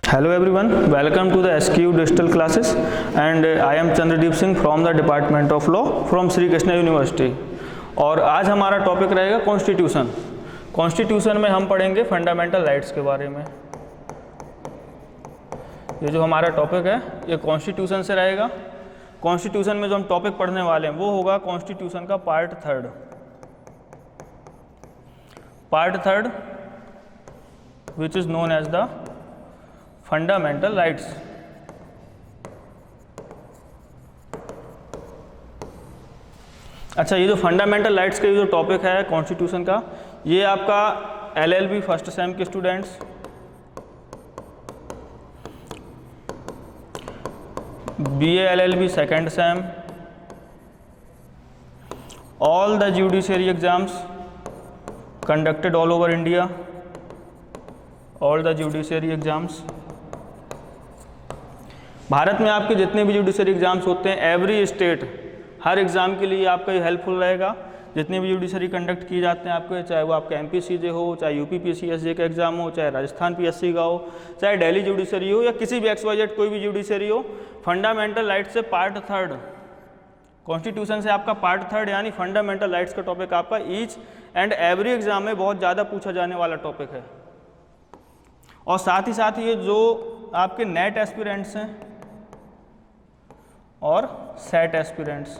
Hello everyone, welcome to the SQ Digital Classes and I am Chandradeep Singh from the Department of Law from Sri Krishna University। और आज हमारा topic रहेगा constitution. Constitution में हम पढ़ेंगे fundamental rights के बारे में। ये जो हमारा टॉपिक है ये कॉन्स्टिट्यूशन से रहेगा। कॉन्स्टिट्यूशन में जो हम टॉपिक पढ़ने वाले हैं वो होगा कॉन्स्टिट्यूशन का part third which is known as the fundamental rights. अच्छा, ये जो फंडामेंटल राइट्स का ये जो टॉपिक है कॉन्स्टिट्यूशन का, ये आपका LLB फर्स्ट सेम के students, BA LLB second same, all the judiciary exams conducted all over India, all the judiciary exams, Bharat में आपके जितने भी जुडिशरी एग्जाम्स होते हैं, एवरी स्टेट हर एग्ज़ाम के लिए आपका ये हेल्पफुल रहेगा। जितने भी जुडिशरी कंडक्ट किए जाते हैं आपके, चाहे वो आपका MPCJ हो, चाहे UP PCSJ का एग्ज़ाम हो, चाहे राजस्थान PSC का हो, चाहे दिल्ली जुडिशरी हो या किसी भी XYZ कोई भी जुडिशरी हो, फंडामेंटल राइट्स से पार्ट थर्ड, कॉन्स्टिट्यूशन से आपका पार्ट थर्ड यानी फंडामेंटल राइट्स का टॉपिक आपका ईच एंड एवरी एग्ज़ाम में बहुत ज़्यादा पूछा जाने वाला टॉपिक है। और साथ ही साथ ये जो आपके नेट एस्पिरेंट्स हैं और सेट एस्पिरेंट्स,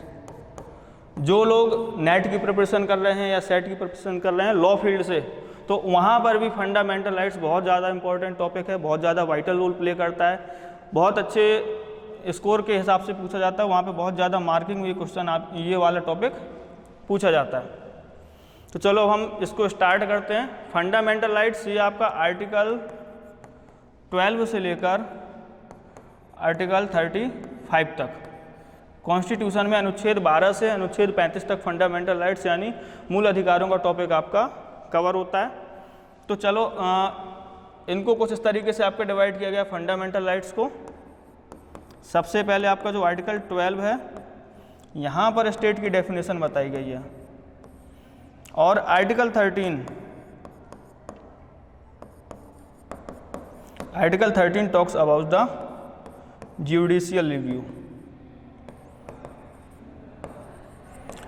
जो लोग नेट की प्रिपरेशन कर रहे हैं या सेट की प्रिपरेशन कर रहे हैं लॉ फील्ड से, तो वहाँ पर भी फंडामेंटल राइट्स बहुत ज़्यादा इंपॉर्टेंट टॉपिक है, बहुत ज़्यादा वाइटल रोल प्ले करता है, बहुत अच्छे स्कोर के हिसाब से पूछा जाता है। वहाँ पे बहुत ज़्यादा मार्किंग ये क्वेश्चन आप ये वाला टॉपिक पूछा जाता है। तो चलो हम इसको स्टार्ट करते हैं। फंडामेंटल राइट्स ये आपका आर्टिकल 12 से लेकर आर्टिकल 35 तक, कॉन्स्टिट्यूशन में अनुच्छेद 12 से अनुच्छेद 35 तक फंडामेंटल राइट्स यानी मूल अधिकारों का टॉपिक आपका कवर होता है। तो चलो इनको कुछ इस तरीके से आपका डिवाइड किया गया फंडामेंटल राइट्स को। सबसे पहले आपका जो आर्टिकल 12 है, यहाँ पर स्टेट की डेफिनेशन बताई गई है, और article 13 talks about the judicial review.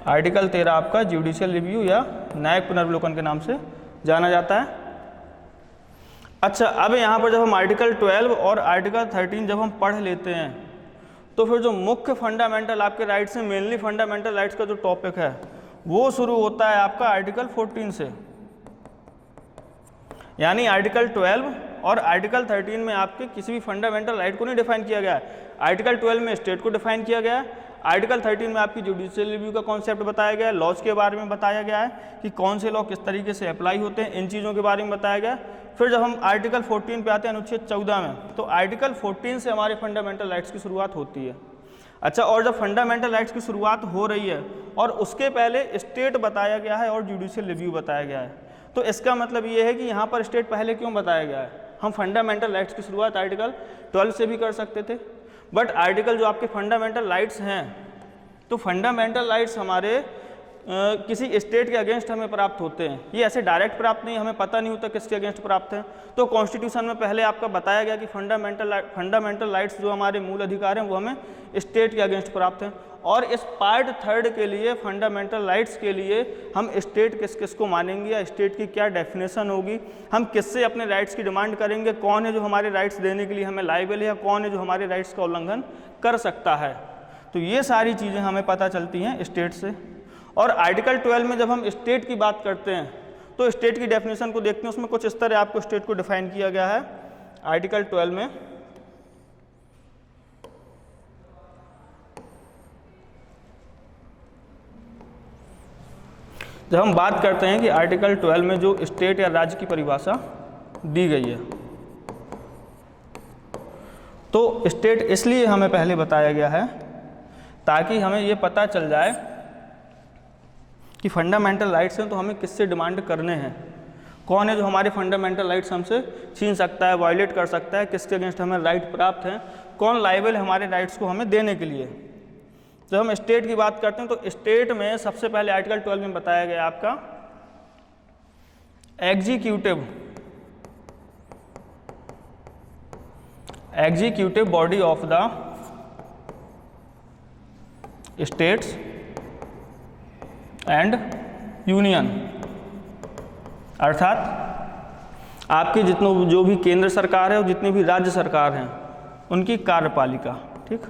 Article 13 आपका जुडिशियल रिव्यू या न्यायिक पुनर्विलोकन के नाम से जाना जाता है। अच्छा, अब यहाँ पर जब हम आर्टिकल 12 और आर्टिकल 13 जब हम पढ़ लेते हैं, तो फिर जो मुख्य फंडामेंटल आपके राइट्स हैं, मेनली फंडामेंटल राइट्स का जो टॉपिक है वो शुरू होता है आपका आर्टिकल 14 से। यानी आर्टिकल 12 और आर्टिकल 13 में आपके किसी भी फंडामेंटल राइट को नहीं डिफाइन किया गया है। आर्टिकल 12 में स्टेट को डिफाइन किया गया है, आर्टिकल 13 में आपकी जुडिशियल रिव्यू का कॉन्सेप्ट बताया गया है, लॉज के बारे में बताया गया है कि कौन से लॉ किस तरीके से अप्लाई होते हैं, इन चीज़ों के बारे में बताया गया है। फिर जब हम आर्टिकल 14 पे आते हैं अनुच्छेद 14 में, तो आर्टिकल 14 से हमारे फंडामेंटल राइट्स की शुरुआत होती है। अच्छा, और जब फंडामेंटल राइट्स की शुरुआत हो रही है और उसके पहले स्टेट बताया गया है और जुडिशियल रिव्यू बताया गया है, तो इसका मतलब ये है कि यहाँ पर स्टेट पहले क्यों बताया गया है। हम फंडामेंटल राइट्स की शुरुआत आर्टिकल 12 से भी कर सकते थे, बट आर्टिकल जो आपके फंडामेंटल राइट्स हैं, तो फंडामेंटल राइट्स हमारे किसी स्टेट के अगेंस्ट हमें प्राप्त होते हैं। ये ऐसे डायरेक्ट प्राप्त नहीं, हमें पता नहीं होता किसके अगेंस्ट प्राप्त हैं। तो कॉन्स्टिट्यूशन में पहले आपका बताया गया कि फंडामेंटल राइट्स जो हमारे मूल अधिकार हैं वो हमें स्टेट के अगेंस्ट प्राप्त हैं। और इस पार्ट थर्ड के लिए फंडामेंटल राइट्स के लिए हम स्टेट किस किस को मानेंगे या स्टेट की क्या डेफिनेशन होगी, हम किससे अपने राइट्स की डिमांड करेंगे, कौन है जो हमारे राइट्स देने के लिए हमें लायबल है या कौन है जो हमारे राइट्स का उल्लंघन कर सकता है। तो ये सारी चीज़ें हमें पता चलती हैं स्टेट से। और आर्टिकल 12 में जब हम स्टेट की बात करते हैं तो स्टेट की डेफिनेशन को देखते हैं, उसमें कुछ इस तरह आपको स्टेट को डिफाइन किया गया है। आर्टिकल 12 में जब हम बात करते हैं कि आर्टिकल 12 में जो स्टेट या राज्य की परिभाषा दी गई है, तो स्टेट इसलिए हमें पहले बताया गया है ताकि हमें ये पता चल जाए कि फंडामेंटल राइट्स हैं तो हमें किससे डिमांड करने हैं, कौन है जो हमारे फंडामेंटल राइट्स हमसे छीन सकता है, वायलेट कर सकता है, किसके अगेंस्ट हमें राइट प्राप्त हैं, कौन लायबल है हमारे राइट्स को हमें देने के लिए। जब हम स्टेट की बात करते हैं तो स्टेट में सबसे पहले आर्टिकल 12 में बताया गया आपका executive executive body of the states and union, अर्थात आपकी जितने जो भी केंद्र सरकार है और जितनी भी राज्य सरकार हैं उनकी कार्यपालिका। ठीक,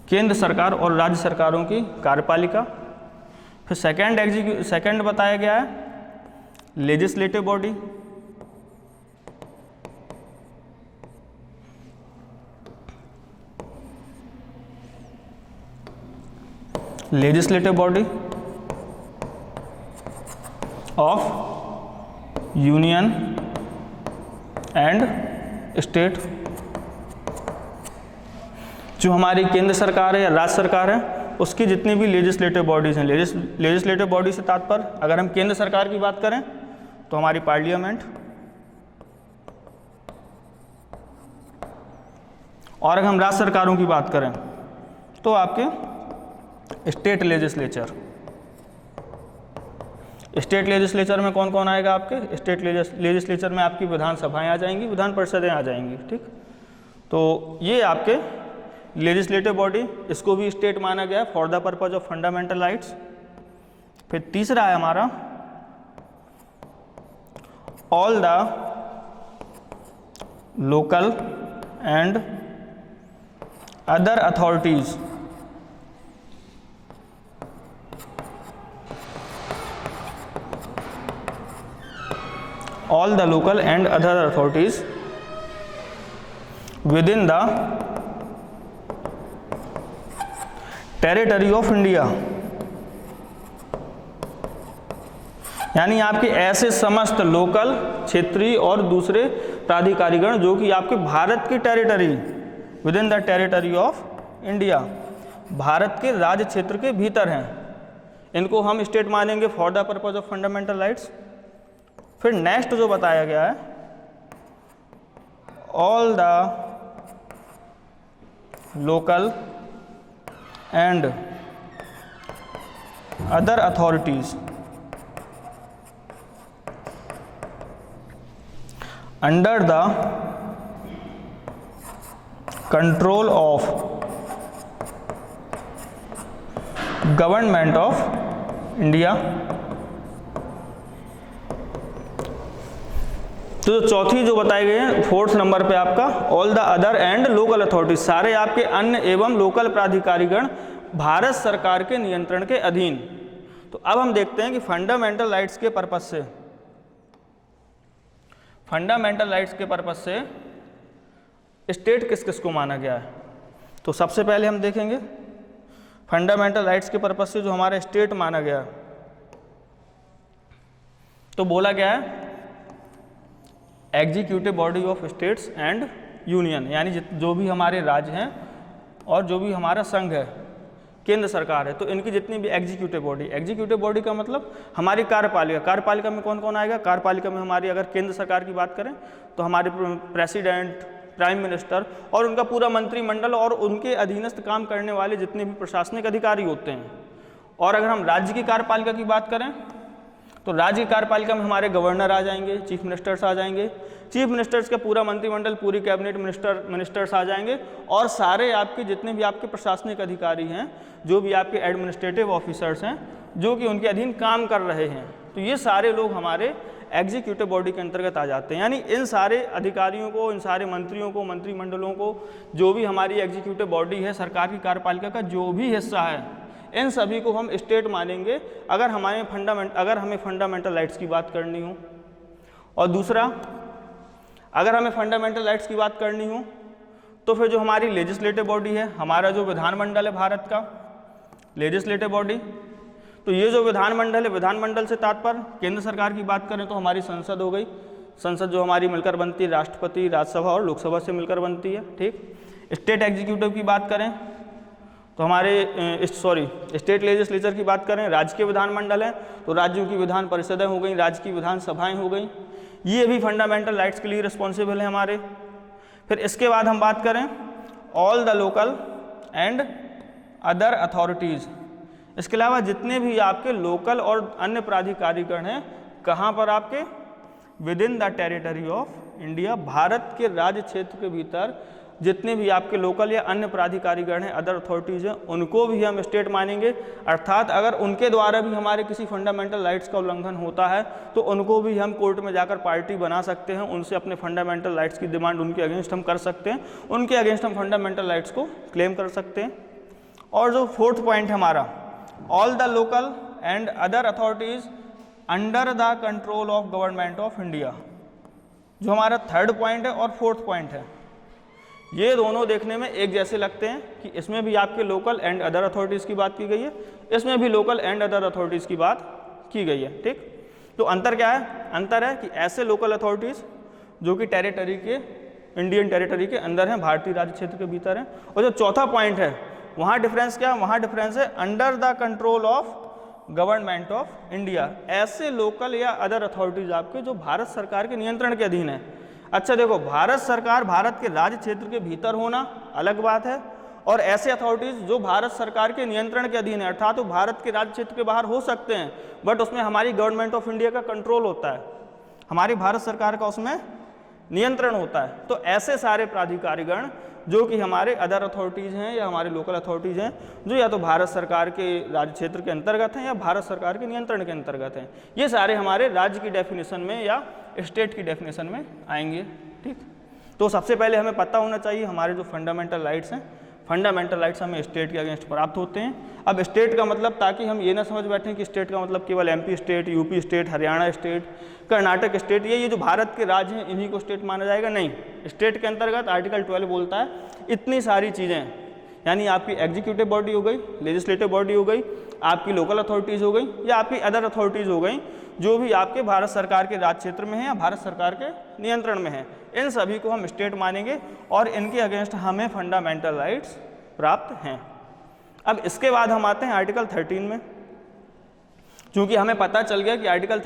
केंद्र सरकार और राज्य सरकारों की कार्यपालिका। फिर सेकंड बताया गया है legislative body, legislative body of union and state. जो हमारी केंद्र सरकार है या राज्य सरकार है उसकी जितनी भी लेजिस्लेटिव बॉडीज़ हैं, लेजिस्लेटिव बॉडी से तात्पर्य अगर हम केंद्र सरकार की बात करें तो हमारी पार्लियामेंट, और अगर हम राज्य सरकारों की बात करें तो आपके स्टेट लेजिस्लेचर। स्टेट लेजिस्लेचर में कौन कौन आएगा? आपके स्टेट लेजिस्लेचर में आपकी विधानसभाएं आ जाएंगी, विधान परिषदें आ जाएंगी। ठीक, तो ये आपके लेजिस्लेटिव बॉडी, इसको भी स्टेट माना गया for the purpose of fundamental rights. फिर तीसरा है हमारा all the local and other authorities all the local and other authorities within the territory of India, यानी आपके ऐसे समस्त लोकल, क्षेत्रीय और दूसरे प्राधिकारीगण जो कि आपके भारत की territory, with in the territory of India, Bharat के राज्य क्षेत्र के भीतर हैं, इनको हम स्टेट मानेंगे for the purpose of fundamental rights. फिर नेक्स्ट जो बताया गया है all the local and other authorities under the control of government of India. तो चौथी जो बताए गए हैं फोर्थ नंबर पे आपका all the other and local authorities, सारे आपके अन्य एवं लोकल प्राधिकारीगण भारत सरकार के नियंत्रण के अधीन। तो अब हम देखते हैं कि फंडामेंटल राइट्स के पर्पस से, फंडामेंटल राइट्स के पर्पस से स्टेट किस किस को माना गया है। तो सबसे पहले हम देखेंगे फंडामेंटल राइट्स के पर्पस से जो हमारा स्टेट माना गया, तो बोला गया है executive body of states and union, यानी जो भी हमारे राज्य हैं और जो भी हमारा संघ है, केंद्र सरकार है, तो इनकी जितनी भी एग्जीक्यूटिव बॉडी का मतलब हमारी कार्यपालिका। कार्यपालिका में कौन कौन आएगा? कार्यपालिका में हमारी अगर केंद्र सरकार की बात करें तो हमारे प्रेसिडेंट, प्राइम मिनिस्टर और उनका पूरा मंत्रिमंडल और उनके अधीनस्थ काम करने वाले जितने भी प्रशासनिक अधिकारी होते हैं। और अगर हम राज्य की कार्यपालिका की बात करें तो राज्य की कार्यपालिका में हमारे गवर्नर आ जाएंगे, चीफ मिनिस्टर्स आ जाएंगे, चीफ मिनिस्टर्स का पूरा मंत्रिमंडल, पूरी कैबिनेट मिनिस्टर्स आ जाएंगे, और सारे आपके जितने भी आपके प्रशासनिक अधिकारी हैं, जो भी आपके एडमिनिस्ट्रेटिव ऑफिसर्स हैं, जो कि उनके अधीन काम कर रहे हैं, तो ये सारे लोग हमारे एग्जीक्यूटिव बॉडी के अंतर्गत आ जाते हैं। यानी इन सारे अधिकारियों को, इन सारे मंत्रियों को, मंत्रिमंडलों को, जो भी हमारी एग्जीक्यूटिव बॉडी है, सरकार की कार्यपालिका का जो भी हिस्सा है, इन सभी को हम स्टेट मानेंगे अगर हमें फंडामेंटल राइट्स की बात करनी हो। और दूसरा, अगर हमें फंडामेंटल राइट्स की बात करनी हो तो फिर जो हमारी लेजिस्लेटिव बॉडी है, हमारा जो विधानमंडल है भारत का, लेजिस्लेटिव बॉडी, तो ये जो विधानमंडल है, विधानमंडल से तात्पर्य केंद्र सरकार की बात करें तो हमारी संसद हो गई, संसद जो हमारी मिलकर बनती है, राष्ट्रपति, राज्यसभा और लोकसभा से मिलकर बनती है। ठीक, स्टेट एग्जीक्यूटिव की बात करें तो हमारे स्टेट लेजिस्लेचर की बात करें, राज्य के विधानमंडल हैं तो राज्यों की विधान परिषदें हो गई, राज्य की विधानसभाएं हो गई, ये भी फंडामेंटल राइट्स के लिए रिस्पॉन्सिबल है हमारे। फिर इसके बाद हम बात करें all the local and other authorities, इसके अलावा जितने भी आपके लोकल और अन्य प्राधिकारीगण हैं, कहाँ पर आपके with in the territory of India, Bharat के राज्य क्षेत्र के भीतर जितने भी आपके लोकल या अन्य प्राधिकारीगण हैं, अदर अथॉरिटीज़ हैं, उनको भी हम स्टेट मानेंगे। अर्थात अगर उनके द्वारा भी हमारे किसी फंडामेंटल राइट्स का उल्लंघन होता है तो उनको भी हम कोर्ट में जाकर पार्टी बना सकते हैं, उनसे अपने फंडामेंटल राइट्स की डिमांड उनके अगेंस्ट हम कर सकते हैं, उनके अगेंस्ट हम फंडामेंटल राइट्स को क्लेम कर सकते हैं। और जो फोर्थ पॉइंट है हमारा, all the local and other authorities under the control of government of India, जो हमारा थर्ड पॉइंट है और फोर्थ पॉइंट है, ये दोनों देखने में एक जैसे लगते हैं कि इसमें भी आपके लोकल एंड अदर अथॉरिटीज़ की बात की गई है, इसमें भी लोकल एंड अदर अथॉरिटीज़ की बात की गई है। ठीक, तो अंतर क्या है? अंतर है कि ऐसे लोकल अथॉरिटीज़ जो कि टेरिटरी के, इंडियन टेरिटरी के अंदर हैं, भारतीय राज्य क्षेत्र के भीतर हैं। और जो चौथा पॉइंट है वहाँ डिफरेंस क्या है? वहाँ डिफरेंस है under the control of government of India, ऐसे लोकल या अदर अथॉरिटीज़ आपके जो भारत सरकार के नियंत्रण के अधीन है। अच्छा देखो, भारत सरकार, भारत के राज्य क्षेत्र के भीतर होना अलग बात है, और ऐसे अथॉरिटीज़ जो भारत सरकार के नियंत्रण के अधीन है, अर्थात वो भारत के राज्य क्षेत्र के बाहर हो सकते हैं बट उसमें हमारी गवर्नमेंट ऑफ इंडिया का कंट्रोल होता है, हमारी भारत सरकार का उसमें नियंत्रण होता है। तो ऐसे सारे प्राधिकारीगण जो कि हमारे अदर अथॉरिटीज़ हैं या हमारे लोकल अथॉरिटीज़ हैं, जो या तो भारत सरकार के राज्य क्षेत्र के अंतर्गत हैं या भारत सरकार के नियंत्रण के अंतर्गत हैं, ये सारे हमारे राज्य की डेफिनेशन में या स्टेट की डेफिनेशन में आएंगे। ठीक, तो सबसे पहले हमें पता होना चाहिए हमारे जो फंडामेंटल राइट्स हैं, फंडामेंटल राइट्स हमें स्टेट के अगेंस्ट प्राप्त होते हैं। अब स्टेट का मतलब, ताकि हम ये ना समझ बैठें कि स्टेट का मतलब केवल MP state, UP state, Haryana state, Karnataka state, ये जो भारत के राज्य हैं इन्हीं को स्टेट माना जाएगा, नहीं। स्टेट के अंतर्गत आर्टिकल 12 बोलता है इतनी सारी चीज़ें, यानी आपकी एग्जीक्यूटिव बॉडी हो गई, लेजिस्लेटिव बॉडी हो गई, आपकी लोकल अथॉरिटीज़ हो गई या आपकी अदर अथॉरिटीज़ हो गई, जो भी आपके भारत सरकार के राज्य क्षेत्र में है या भारत सरकार के नियंत्रण में है, इन सभी को हम स्टेट मानेंगे और इनके अगेंस्ट हमें फंडामेंटल राइट्स प्राप्त हैं। अब इसके बाद हम आते हैं आर्टिकल 13 में। क्योंकि हमें पता चल गया कि आर्टिकल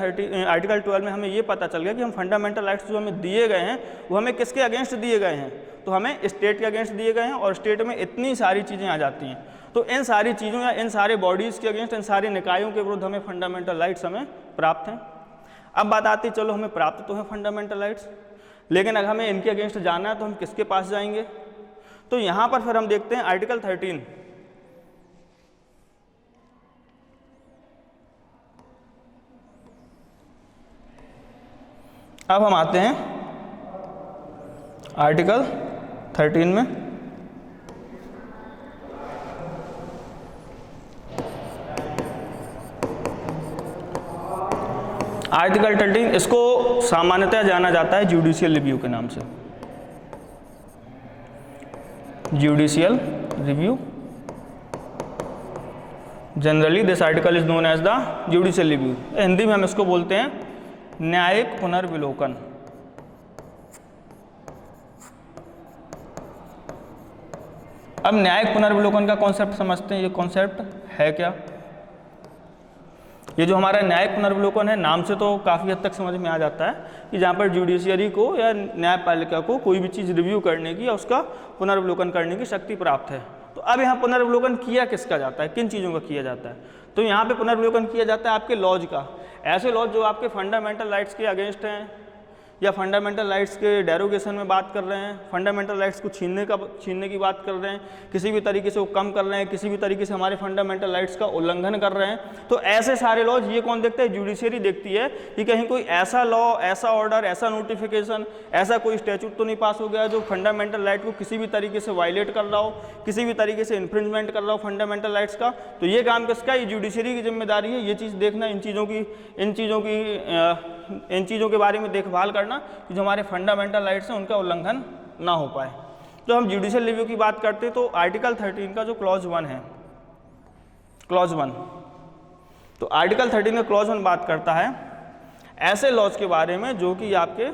12 में हमें ये पता चल गया कि हम फंडामेंटल राइट्स जो हमें दिए गए हैं वो हमें किसके अगेंस्ट दिए गए हैं, तो हमें स्टेट के अगेंस्ट दिए गए हैं, और स्टेट में इतनी सारी चीज़ें आ जाती हैं। तो इन सारी चीज़ों या इन सारे बॉडीज़ के अगेंस्ट, इन सारे निकायों के विरुद्ध हमें फंडामेंटल राइट्स हमें प्राप्त हैं। अब बात आती है, चलो हमें प्राप्त तो है फंडामेंटल राइट्स, लेकिन अगर हमें इनके अगेंस्ट जाना है तो हम किसके पास जाएंगे? तो यहाँ पर फिर हम देखते हैं आर्टिकल 13। अब हम आते हैं आर्टिकल 13 में। आर्टिकल 13 इसको सामान्यतः जाना जाता है जुडिशियल रिव्यू के नाम से, judicial review. Generally this article is known as the judicial review. Hindi में हम इसको बोलते हैं न्यायिक पुनर्विलोकन। अब न्यायिक पुनर्विलोकन का कॉन्सेप्ट समझते हैं, ये कॉन्सेप्ट है क्या? ये जो हमारा न्यायिक पुनर्विलोकन है, नाम से तो काफ़ी हद तक समझ में आ जाता है कि जहाँ पर जुडिशियरी को या न्यायपालिका को कोई भी चीज़ रिव्यू करने की या उसका पुनर्विलोकन करने की शक्ति प्राप्त है। तो अब यहाँ पुनर्विलोकन किया किसका जाता है, किन चीज़ों का किया जाता है? तो यहाँ पे पुनर्विलोकन किया जाता है आपके लॉज का, ऐसे लॉज जो आपके फंडामेंटल राइट्स के अगेंस्ट हैं या फंडामेंटल राइट्स के डेरोगेशन में बात कर रहे हैं, फंडामेंटल राइट्स को छीनने की बात कर रहे हैं, किसी भी तरीके से वो कम कर रहे हैं, किसी भी तरीके से हमारे फंडामेंटल राइट्स का उल्लंघन कर रहे हैं। तो ऐसे सारे लॉज ये कौन देखता है? जुडिशियरी देखती है कि कहीं कोई ऐसा लॉ, ऐसा ऑर्डर, ऐसा नोटिफिकेशन, ऐसा कोई स्टैट्यूट तो नहीं पास हो गया जो फंडामेंटल राइट को किसी भी तरीके से वायलेट कर रहा हो, किसी भी तरीके से इन्फ्रिंजमेंट कर रहा हो फंडामेंटल राइट्स का। तो ये काम किसका? ये जुडिशियरी की जिम्मेदारी है, ये चीज़ देखना, इन चीज़ों के बारे में देखभाल करना कि जो हमारे फंडामेंटल राइट्स हैं उनका उल्लंघन ना हो पाए। तो हम जुडिशियल रिव्यू की बात करते हैं तो आर्टिकल 13 का जो क्लॉज 1 है, क्लॉज 1, तो आर्टिकल 13 का क्लॉज 1 बात करता है ऐसे लॉज के बारे में जो कि आपके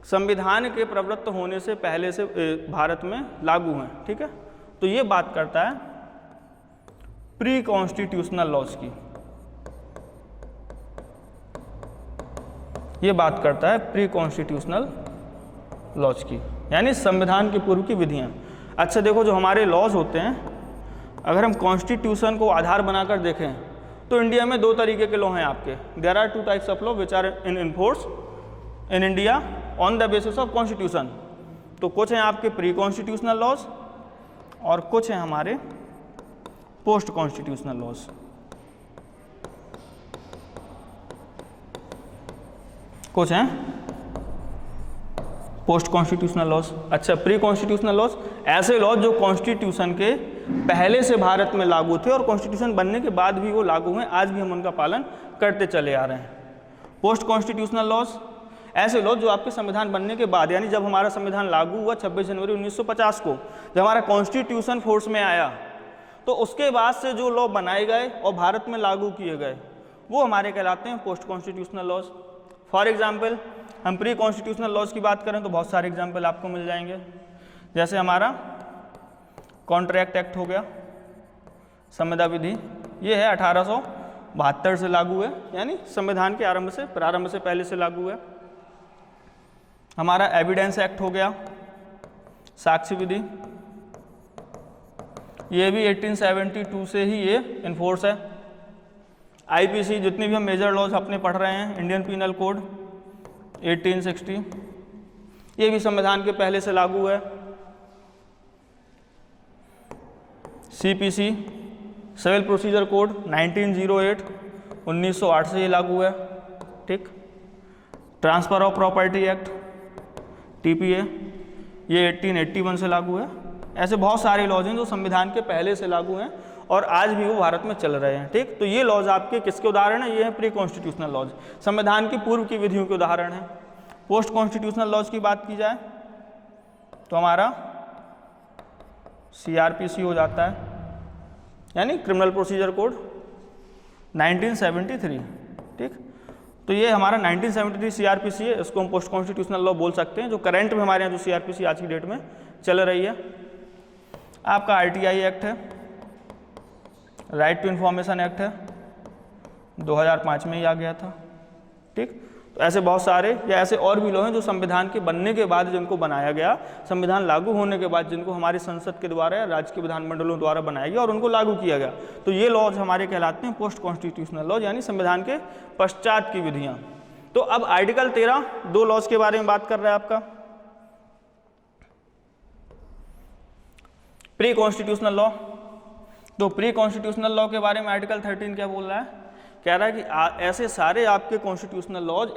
संविधान के प्रवृत्त होने से पहले से भारत में लागू हैं। ठीक है, तो ये बात करता है प्री कॉन्स्टिट्यूशनल लॉज की, ये बात करता है प्री कॉन्स्टिट्यूशनल लॉज की, यानी संविधान के पूर्व की विधियाँ। अच्छा देखो, जो हमारे लॉज होते हैं, अगर हम कॉन्स्टिट्यूशन को आधार बनाकर देखें तो इंडिया में दो तरीके के लॉ हैं आपके। There are 2 types of law which are in force in India on the basis of constitution. तो कुछ हैं आपके प्री कॉन्स्टिट्यूशनल लॉज और कुछ हैं हमारे पोस्ट कॉन्स्टिट्यूशनल लॉज। कुछ हैं पोस्ट कॉन्स्टिट्यूशनल लॉज। अच्छा, प्री कॉन्स्टिट्यूशनल लॉज ऐसे लॉज जो कॉन्स्टिट्यूशन के पहले से भारत में लागू थे और कॉन्स्टिट्यूशन बनने के बाद भी वो लागू हैं, आज भी हम उनका पालन करते चले आ रहे हैं। पोस्ट कॉन्स्टिट्यूशनल लॉज ऐसे लॉज जो आपके संविधान बनने के बाद, यानी जब हमारा संविधान लागू हुआ 26 जनवरी 1950 को, जब हमारा कॉन्स्टिट्यूशन फोर्स में आया, तो उसके बाद से जो लॉ बनाए गए और भारत में लागू किए गए वो हमारे कहलाते हैं post constitutional laws. For example हम प्री कॉन्स्टिट्यूशनल लॉज की बात करें तो बहुत सारे एग्जाम्पल आपको मिल जाएंगे। जैसे हमारा कॉन्ट्रैक्ट एक्ट हो गया, संविदा विधि, ये है 1872 से लागू है, यानी संविधान के प्रारंभ से पहले से लागू है। हमारा एविडेंस एक्ट हो गया, साक्ष्य विधि, ये भी 1872 से ही ये इन्फोर्स है। आईपीसी, जितनी भी हम मेजर लॉज अपने पढ़ रहे हैं, इंडियन पीनल कोड 1860, ये भी संविधान के पहले से लागू है। सीपीसी, सिविल प्रोसीजर कोड 1908, 1908 से ये लागू है। ठीक। Transfer of property act TPA, ये 1881 से लागू है। ऐसे बहुत सारे लॉज हैं जो संविधान के पहले से लागू हैं और आज भी वो भारत में चल रहे हैं। ठीक। तो ये लॉज आपके किसके उदाहरण हैं? ये हैं प्री कॉन्स्टिट्यूशनल लॉज, संविधान की पूर्व की विधियों के उदाहरण हैं। पोस्ट कॉन्स्टिट्यूशनल लॉज की बात की जाए तो हमारा सीआरपीसी हो जाता है, यानी क्रिमिनल प्रोसीजर कोड 1973। ठीक। तो ये हमारा 1973 सीआरपीसी है, इसको हम पोस्ट कॉन्स्टिट्यूशनल लॉ बोल सकते हैं, जो करंट में हमारे यहाँ जो सीआरपीसी आज की डेट में चल रही है। आपका आरटीआई एक्ट है, राइट टू इन्फॉर्मेशन एक्ट है, 2005 में ही आ गया था। ठीक। तो ऐसे बहुत सारे या ऐसे और भी लॉ हैं जो संविधान के बनने के बाद जिनको बनाया गया, संविधान लागू होने के बाद जिनको हमारी संसद के द्वारा या राज्य के विधानमंडलों द्वारा बनाया गया और उनको लागू किया गया, तो ये लॉज हमारे कहलाते हैं पोस्ट कॉन्स्टिट्यूशनल लॉज, यानी संविधान के पश्चात की विधियां। तो अब आर्टिकल 13 दो लॉज के बारे में बात कर रहा है आपका। प्री कॉन्स्टिट्यूशनल लॉ, तो प्री कॉन्स्टिट्यूशनल लॉ के बारे में आर्टिकल 13 क्या बोल रहा है? कह रहा है कि ऐसे सारे आपके कॉन्स्टिट्यूशनल लॉज,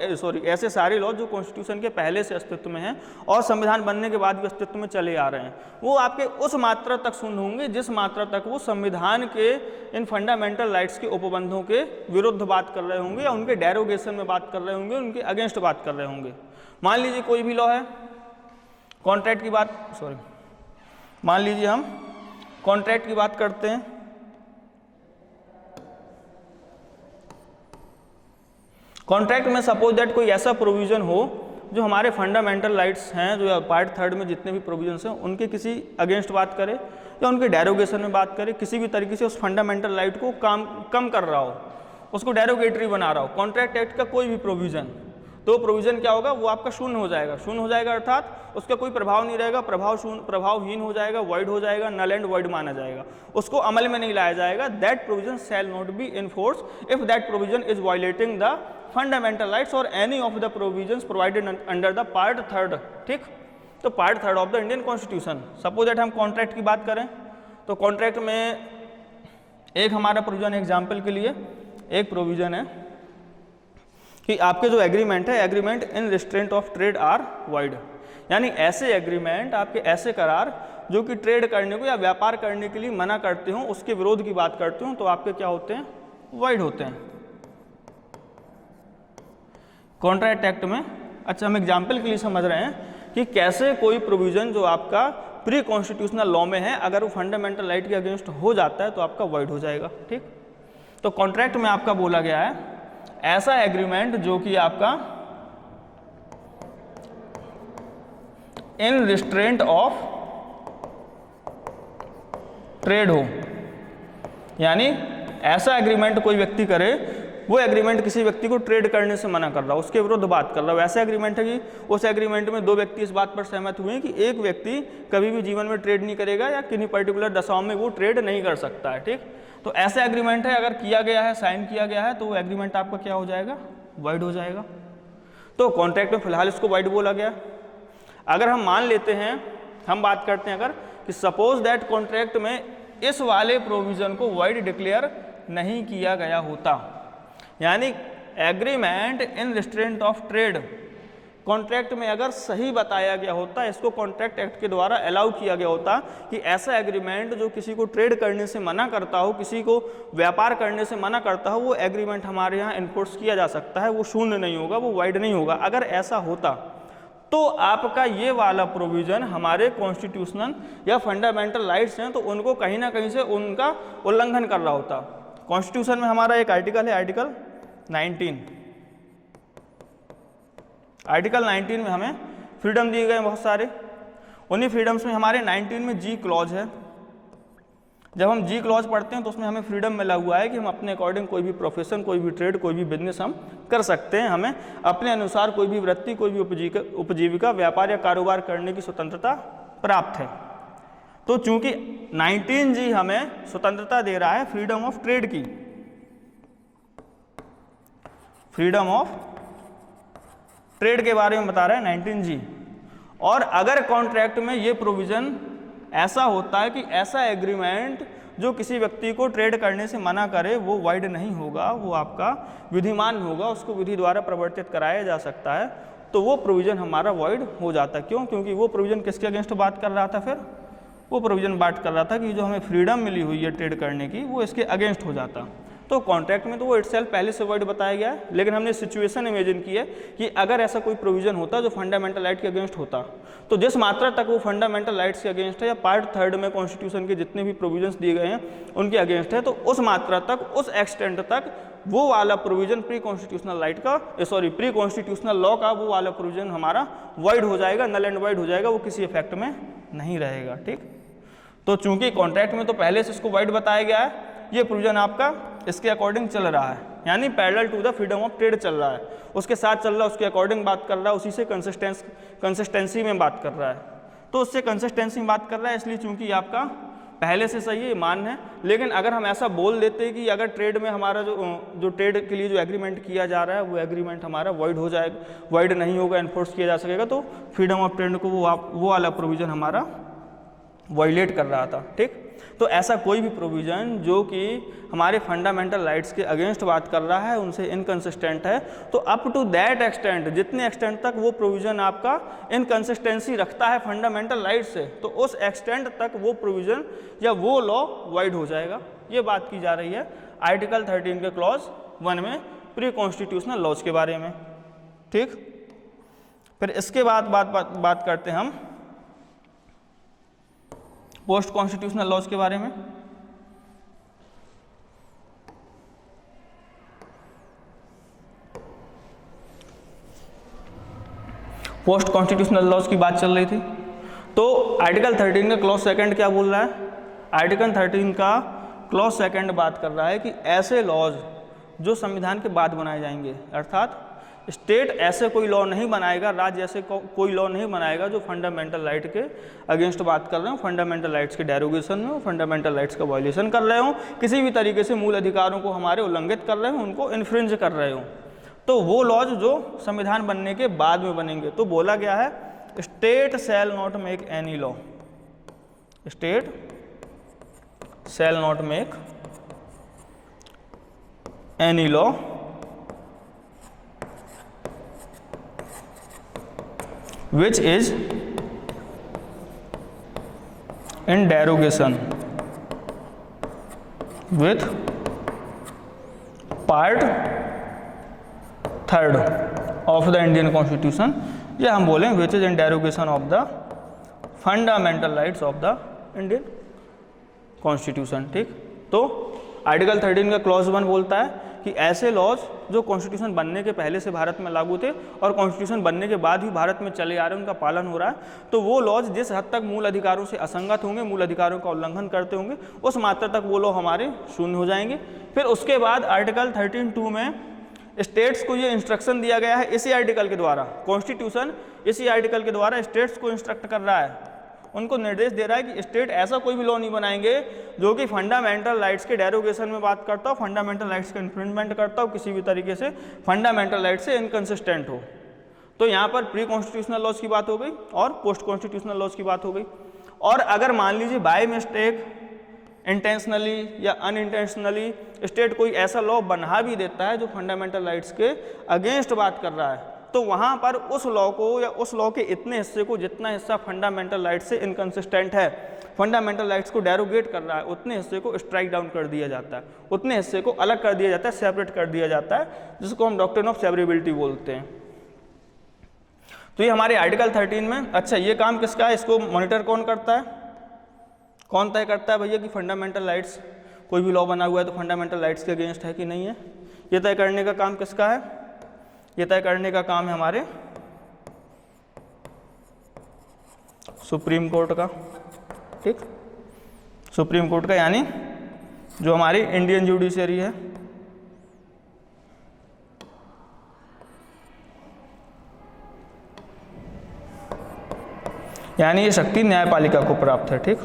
ऐसे सारे लॉज जो कॉन्स्टिट्यूशन के पहले से अस्तित्व में हैं और संविधान बनने के बाद भी अस्तित्व में चले आ रहे हैं, वो आपके उस मात्रा तक शून्य होंगे जिस मात्रा तक वो संविधान के इन फंडामेंटल राइट्स के उपबंधों के विरुद्ध बात कर रहे होंगे या उनके डेरोगेशन में बात कर रहे होंगे, उनके अगेंस्ट बात कर रहे होंगे। मान लीजिए कोई भी लॉ है, कॉन्ट्रैक्ट की बात, मान लीजिए हम कॉन्ट्रैक्ट की बात करते हैं। कॉन्ट्रैक्ट में सपोज दैट कोई ऐसा प्रोविजन हो जो हमारे फंडामेंटल राइट्स हैं, जो पार्ट 3 में जितने भी प्रोविजंस हैं उनके किसी अगेंस्ट बात करे या उनके डेरोगेशन में बात करे, किसी भी तरीके से उस फंडामेंटल राइट को कम कर रहा हो, उसको डेरोगेटरी बना रहा हो, कॉन्ट्रैक्ट एक्ट का कोई भी प्रोविजन, तो प्रोविजन क्या होगा? वो आपका शून्य हो जाएगा। शून्य हो जाएगा अर्थात उसका कोई प्रभाव नहीं रहेगा, प्रभावहीन हो जाएगा, वॉइड हो जाएगा, नल एंड वॉइड माना जाएगा, उसको अमल में नहीं लाया जाएगा। That provision shall not be in force if that provision is violating the fundamental rights और any of the provisions provided under the part 3। ठीक। तो part 3 of the Indian constitution. Suppose that हम कॉन्ट्रैक्ट की बात करें तो कॉन्ट्रैक्ट में एक हमारा प्रोविजन, एग्जाम्पल के लिए एक प्रोविजन है कि आपके जो एग्रीमेंट है, agreement in restraint of trade are void, यानी ऐसे एग्रीमेंट, आपके ऐसे करार जो कि ट्रेड करने को या व्यापार करने के लिए मना करते हो, उसके विरोध की बात करते हो, तो आपके क्या होते हैं? वाइड होते हैं कॉन्ट्रैक्ट एक्ट में। अच्छा, हम एग्जाम्पल के लिए समझ रहे हैं कि कैसे कोई प्रोविजन जो आपका प्री कॉन्स्टिट्यूशनल लॉ में है, अगर वो फंडामेंटल राइट के अगेंस्ट हो जाता है तो आपका वाइड हो जाएगा। ठीक। तो कॉन्ट्रैक्ट में आपका बोला गया है ऐसा एग्रीमेंट जो कि आपका इन रिस्ट्रेंट ऑफ ट्रेड हो, यानी ऐसा एग्रीमेंट कोई व्यक्ति करे, वो एग्रीमेंट किसी व्यक्ति को ट्रेड करने से मना कर रहा हो, उसके विरुद्ध बात कर रहा हो। ऐसा एग्रीमेंट है कि उस एग्रीमेंट में दो व्यक्ति इस बात पर सहमत हुए हैं कि एक व्यक्ति कभी भी जीवन में ट्रेड नहीं करेगा या किन्हीं पर्टिकुलर दशाओं में वो ट्रेड नहीं कर सकता है। ठीक। तो ऐसा एग्रीमेंट है, अगर किया गया है, साइन किया गया है, तो वो एग्रीमेंट आपका क्या हो जाएगा? वाइड हो जाएगा। तो कॉन्ट्रैक्ट में फिलहाल इसको वाइड बोला गया। अगर हम मान लेते हैं, हम बात करते हैं अगर कि सपोज दैट कॉन्ट्रैक्ट में इस वाले प्रोविज़न को वाइड डिक्लेयर नहीं किया गया होता, यानी agreement in restraint of trade contract में अगर सही बताया गया होता, इसको कॉन्ट्रैक्ट एक्ट के द्वारा अलाउ किया गया होता कि ऐसा एग्रीमेंट जो किसी को ट्रेड करने से मना करता हो, किसी को व्यापार करने से मना करता हो, वो एग्रीमेंट हमारे यहाँ इन्फोर्स किया जा सकता है, वो शून्य नहीं होगा, वो वाइड नहीं होगा। अगर ऐसा होता तो आपका ये वाला प्रोविज़न हमारे कॉन्स्टिट्यूशनल या फंडामेंटल राइट्स हैं तो उनको कहीं ना कहीं से उनका उल्लंघन कर रहा होता। कॉन्स्टिट्यूशन में हमारा एक आर्टिकल है, आर्टिकल 19। आर्टिकल 19 में हमें फ्रीडम दिए गए हैं बहुत सारे। उन्हीं फ्रीडम्स में हमारे 19 में जी क्लॉज है। जब हम जी क्लॉज पढ़ते हैं तो उसमें हमें फ्रीडम मिला हुआ है कि हम अपने अकॉर्डिंग कोई भी प्रोफेशन, कोई भी ट्रेड, कोई भी बिजनेस हम कर सकते हैं। हमें अपने अनुसार कोई भी वृत्ति, कोई भी उपजीविका, व्यापार या कारोबार करने की स्वतंत्रता प्राप्त है। तो चूंकि 19 जी हमें स्वतंत्रता दे रहा है फ्रीडम ऑफ ट्रेड की, फ्रीडम ऑफ ट्रेड के बारे में बता रहा है 19 जी। और अगर कॉन्ट्रैक्ट में ये प्रोविज़न ऐसा होता है कि ऐसा एग्रीमेंट जो किसी व्यक्ति को ट्रेड करने से मना करे वो वाइड नहीं होगा, वो आपका विधिमान होगा, उसको विधि द्वारा प्रवर्तित कराया जा सकता है, तो वो प्रोविज़न हमारा वाइड हो जाता है। क्यों? क्योंकि वो प्रोविज़न किसके अगेंस्ट बात कर रहा था? फिर वो प्रोविज़न बात कर रहा था कि जो हमें फ्रीडम मिली हुई है ट्रेड करने की, वो इसके अगेंस्ट हो जाता। तो कॉन्ट्रैक्ट में तो वो इटसेल्फ पहले से वर्ड बताया गया है, लेकिन हमने सिचुएशन इमेजिन की है कि अगर ऐसा कोई प्रोविज़न होता जो फंडामेंटल राइट के अगेंस्ट होता, तो जिस मात्रा तक वो फंडामेंटल राइट्स के अगेंस्ट है या पार्ट 3 में कॉन्स्टिट्यूशन के जितने भी प्रोविजंस दिए गए हैं उनके अगेंस्ट है, तो उस मात्रा तक, उस एक्सटेंट तक वो वाला प्रोविज़न प्री कॉन्स्टिट्यूशनल राइट का, प्री कॉन्स्टिट्यूशनल लॉ का वो वाला प्रोविज़न हमारा वाइड हो जाएगा, नल एंड वाइड हो जाएगा, वो किसी इफेक्ट में नहीं रहेगा। ठीक, तो चूंकि कॉन्ट्रैक्ट में तो पहले से इसको वाइड बताया गया है, ये प्रोविज़न आपका इसके अकॉर्डिंग चल रहा है, यानी parallel to the freedom of trade चल रहा है, उसके साथ चल रहा है, उसके अकॉर्डिंग बात कर रहा है, उसी से कंसिस्टेंसी में बात कर रहा है। तो उससे कंसिस्टेंसी में बात कर रहा है, इसलिए चूंकि आपका पहले से सही है, मान्य है। लेकिन अगर हम ऐसा बोल देते कि अगर ट्रेड में हमारा जो ट्रेड के लिए जो एग्रीमेंट किया जा रहा है वो एग्रीमेंट हमारा वाइड हो जाएगा, वाइड नहीं होगा, एनफोर्स किया जा सकेगा, तो फ्रीडम ऑफ ट्रेड को वो वाला प्रोविज़न हमारा वायलेट कर रहा था। ठीक, तो ऐसा कोई भी प्रोविज़न जो कि हमारे फंडामेंटल राइट्स के अगेंस्ट बात कर रहा है, उनसे इनकंसिस्टेंट है, तो अप टू दैट एक्सटेंट, जितने एक्सटेंट तक वो प्रोविज़न आपका इनकंसिस्टेंसी रखता है फंडामेंटल राइट से, तो उस एक्सटेंट तक वो प्रोविज़न या वो लॉ वाइड हो जाएगा। ये बात की जा रही है आर्टिकल 13 के क्लॉज 1 में प्री कॉन्स्टिट्यूशनल लॉज के बारे में। ठीक, फिर इसके बाद बात करते हैं हम पोस्ट कॉन्स्टिट्यूशनल लॉज के बारे में। पोस्ट कॉन्स्टिट्यूशनल लॉज की बात चल रही थी, तो आर्टिकल 13 का क्लॉज 2 क्या बोल रहा है? आर्टिकल 13 का क्लॉज 2 बात कर रहा है कि ऐसे लॉज जो संविधान के बाद बनाए जाएंगे, अर्थात स्टेट ऐसे कोई लॉ नहीं बनाएगा, राज्य ऐसे कोई लॉ नहीं बनाएगा जो फंडामेंटल राइट के अगेंस्ट बात कर रहे हो, फंडामेंटल राइट्स के डेरोगेशन में हो, फंडामेंटल राइट्स का वायलेशन कर रहे हो, किसी भी तरीके से मूल अधिकारों को हमारे उल्लंघित कर रहे हो, उनको इन्फ्रिंज कर रहे हो, तो वो लॉज जो संविधान बनने के बाद में बनेंगे। तो बोला गया है state shall not make any law, state shall not make any law which is in derogation with part 3rd of the Indian Constitution, या हम बोलें which is in derogation of the fundamental rights of the Indian Constitution। ठीक, तो article 13 का clause 1 बोलता है कि ऐसे लॉज जो कॉन्स्टिट्यूशन बनने के पहले से भारत में लागू थे और कॉन्स्टिट्यूशन बनने के बाद भी भारत में चले आ रहे हैं, उनका पालन हो रहा है, तो वो लॉज जिस हद तक मूल अधिकारों से असंगत होंगे, मूल अधिकारों का उल्लंघन करते होंगे, उस मात्रा तक वो लॉ हमारे शून्य हो जाएंगे। फिर उसके बाद आर्टिकल 13(2) में स्टेट्स को ये इंस्ट्रक्शन दिया गया है, इसी आर्टिकल के द्वारा, कॉन्स्टिट्यूशन इसी आर्टिकल के द्वारा स्टेट्स को इंस्ट्रक्ट कर रहा है, उनको निर्देश दे रहा है कि स्टेट ऐसा कोई भी लॉ नहीं बनाएंगे जो कि फंडामेंटल राइट्स के डेरोगेशन में बात करता हो, फंडामेंटल राइट्स का इन्फ्रिंजमेंट करता हो, किसी भी तरीके से फंडामेंटल राइट से इनकंसिस्टेंट हो। तो यहाँ पर प्री कॉन्स्टिट्यूशनल लॉज की बात हो गई और पोस्ट कॉन्स्टिट्यूशनल लॉज की बात हो गई। और अगर मान लीजिए बाय मिस्टेक, इंटेंशनली या अनइंटेंशनली स्टेट कोई ऐसा लॉ बना भी देता है जो फंडामेंटल राइट्स के अगेंस्ट बात कर रहा है, तो वहाँ पर उस लॉ को या उस लॉ के इतने हिस्से को, जितना हिस्सा फंडामेंटल राइट से इनकंसिस्टेंट है, फंडामेंटल राइट्स को डेरोगेट कर रहा है, उतने हिस्से को स्ट्राइक डाउन कर दिया जाता है, उतने हिस्से को अलग कर दिया जाता है, सेपरेट कर दिया जाता है, जिसको हम डॉक्ट्रिन ऑफ सेवरेबिलिटी बोलते हैं। तो ये हमारे आर्टिकल 13 में। अच्छा, ये काम किसका है, इसको मॉनिटर कौन करता है, कौन तय करता है भैया कि फंडामेंटल राइट्स, कोई भी लॉ बना हुआ है तो फंडामेंटल राइट्स के अगेंस्ट है कि नहीं है? ये तय करने का काम किसका है? ये तय करने का काम है हमारे सुप्रीम कोर्ट का। ठीक, सुप्रीम कोर्ट का, यानी जो हमारी इंडियन जुडिशरी है। यानी ये शक्ति न्यायपालिका को प्राप्त है। ठीक,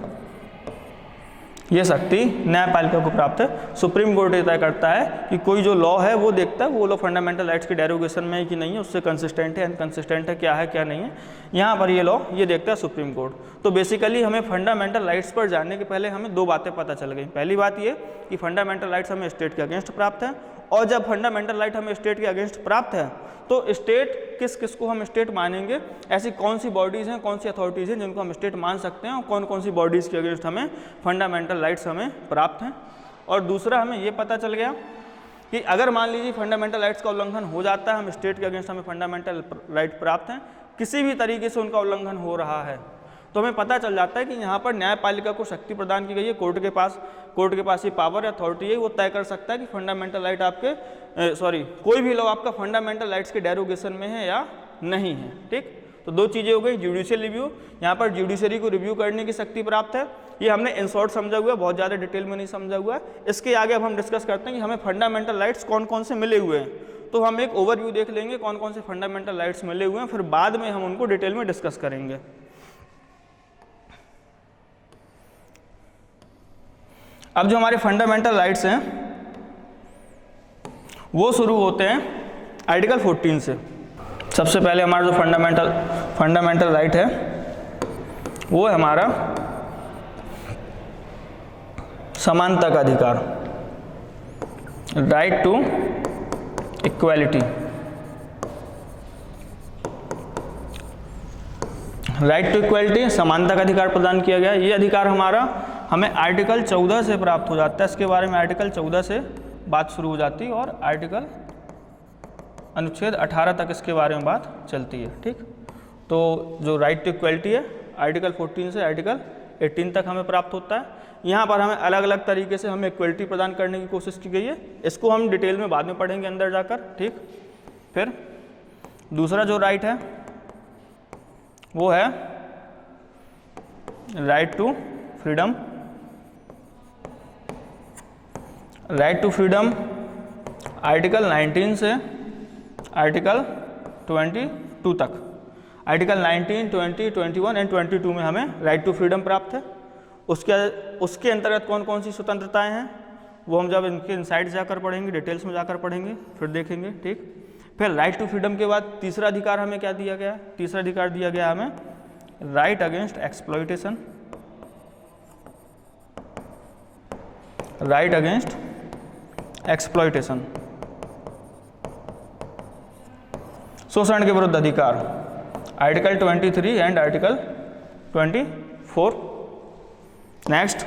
ये शक्ति न्यायपालिका को प्राप्त है। सुप्रीम कोर्ट ये तय करता है कि कोई जो लॉ है वो देखता है वो लॉ फंडामेंटल राइट्स के डेरोगेशन में है कि नहीं है, उससे कंसिस्टेंट है, इनकंसिस्टेंट है, क्या है क्या नहीं है, यहाँ पर ये लॉ ये देखता है सुप्रीम कोर्ट। तो बेसिकली हमें फंडामेंटल राइट्स पर जाने के पहले हमें दो बातें पता चल गई। पहली बात ये कि फंडामेंटल राइट्स हमें स्टेट के अगेंस्ट प्राप्त है, और जब फंडामेंटल राइट हमें स्टेट के अगेंस्ट प्राप्त है तो स्टेट किस किस को हम स्टेट मानेंगे, ऐसी कौन सी बॉडीज़ हैं, कौन सी अथॉरिटीज़ हैं जिनको हम स्टेट मान सकते हैं, और कौन कौन सी बॉडीज़ के अगेंस्ट हमें फंडामेंटल राइट्स हमें प्राप्त हैं। और दूसरा हमें ये पता चल गया कि अगर मान लीजिए फंडामेंटल राइट्स का उल्लंघन हो जाता है, हम स्टेट के अगेंस्ट हमें फंडामेंटल राइट प्राप्त हैं, किसी भी तरीके से उनका उल्लंघन हो रहा है, तो हमें पता चल जाता है कि यहाँ पर न्यायपालिका को शक्ति प्रदान की गई है, कोर्ट के पास ये पावर अथॉरिटी है, वो तय कर सकता है कि फंडामेंटल राइट आपके कोई भी लॉ आपका फंडामेंटल राइट्स के डेरोगेशन में है या नहीं है। ठीक, तो दो चीज़ें हो गई। जुडिशियल रिव्यू, यहाँ पर जुडिशरी को रिव्यू करने की शक्ति प्राप्त है। ये हमने इन शॉर्ट समझा हुआ है, बहुत ज़्यादा डिटेल में नहीं समझा हुआ है। इसके आगे अब हम डिस्कस करते हैं कि हमें फंडामेंटल राइट्स कौन कौन से मिले हुए हैं। तो हम एक ओवरव्यू देख लेंगे कौन कौन से फंडामेंटल राइट्स मिले हुए हैं, फिर बाद में हम उनको डिटेल में डिस्कस करेंगे। अब जो हमारे फंडामेंटल राइट्स हैं वो शुरू होते हैं आर्टिकल 14 से। सबसे पहले हमारा जो फंडामेंटल राइट है वो है हमारा समानता का अधिकार, right to equality. Right to equality, समानता का अधिकार प्रदान किया गया। ये अधिकार हमें आर्टिकल 14 से प्राप्त हो जाता है। इसके बारे में आर्टिकल 14 से बात शुरू हो जाती है और आर्टिकल अनुच्छेद 18 तक इसके बारे में बात चलती है। ठीक, तो जो राइट टू इक्वालिटी है आर्टिकल 14 से आर्टिकल 18 तक हमें प्राप्त होता है। यहाँ पर हमें अलग अलग तरीके से हमें इक्वालिटी प्रदान करने की कोशिश की गई है, इसको हम डिटेल में बाद में पढ़ेंगे अंदर जाकर। ठीक, फिर दूसरा जो राइट है वो है right to freedom. Right to freedom article 19 से आर्टिकल 22 तक, आर्टिकल 19, 20, 21 एंड 22 में हमें राइट टू फ्रीडम प्राप्त है। उसके अंतर्गत कौन कौन सी स्वतंत्रताएं हैं वो हम जब इनके इनसाइड जाकर पढ़ेंगे, डिटेल्स में जाकर पढ़ेंगे, फिर देखेंगे। ठीक, फिर राइट टू फ्रीडम के बाद तीसरा अधिकार हमें क्या दिया गया? तीसरा अधिकार दिया गया हमें right against exploitation. Right against exploitation, शोषण के विरुद्ध अधिकार, article 23 and article 24। Next,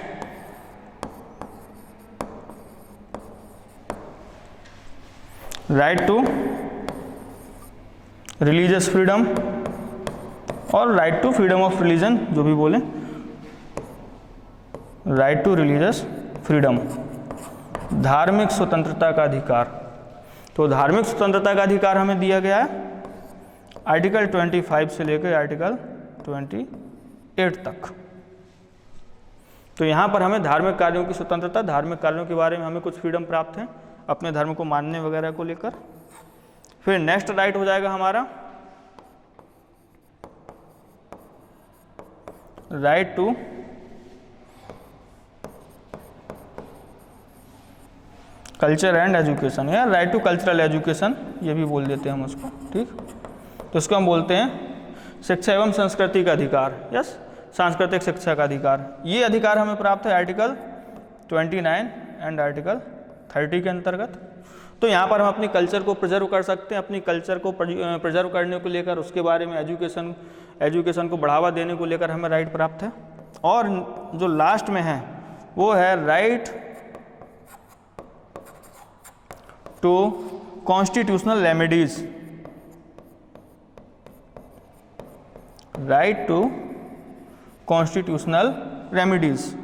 right to religious freedom और right to freedom of religion, जो भी बोले, राइट टू रिलीजियस फ्रीडम, धार्मिक स्वतंत्रता का अधिकार। तो धार्मिक स्वतंत्रता का अधिकार हमें दिया गया है आर्टिकल 25 से लेकर आर्टिकल 28 तक। तो यहाँ पर हमें धार्मिक कार्यों की स्वतंत्रता, धार्मिक कार्यों के बारे में हमें कुछ फ्रीडम प्राप्त है अपने धर्म को मानने वगैरह को लेकर। फिर नेक्स्ट राइट हो जाएगा हमारा right to culture and education, या राइट टू कल्चरल एजुकेशन, ये भी बोल देते हैं हम उसको। ठीक, तो इसको हम बोलते हैं शिक्षा एवं संस्कृति का अधिकार, यस, सांस्कृतिक शिक्षा का अधिकार। ये अधिकार हमें प्राप्त है आर्टिकल 29 एंड आर्टिकल 30 के अंतर्गत। तो यहाँ पर हम अपनी कल्चर को प्रिजर्व कर सकते हैं, अपनी कल्चर को प्रिजर्व करने को लेकर उसके बारे में एजुकेशन को बढ़ावा देने को लेकर हमें राइट प्राप्त है। और जो लास्ट में है वो है right to constitutional remedies, right to constitutional remedies.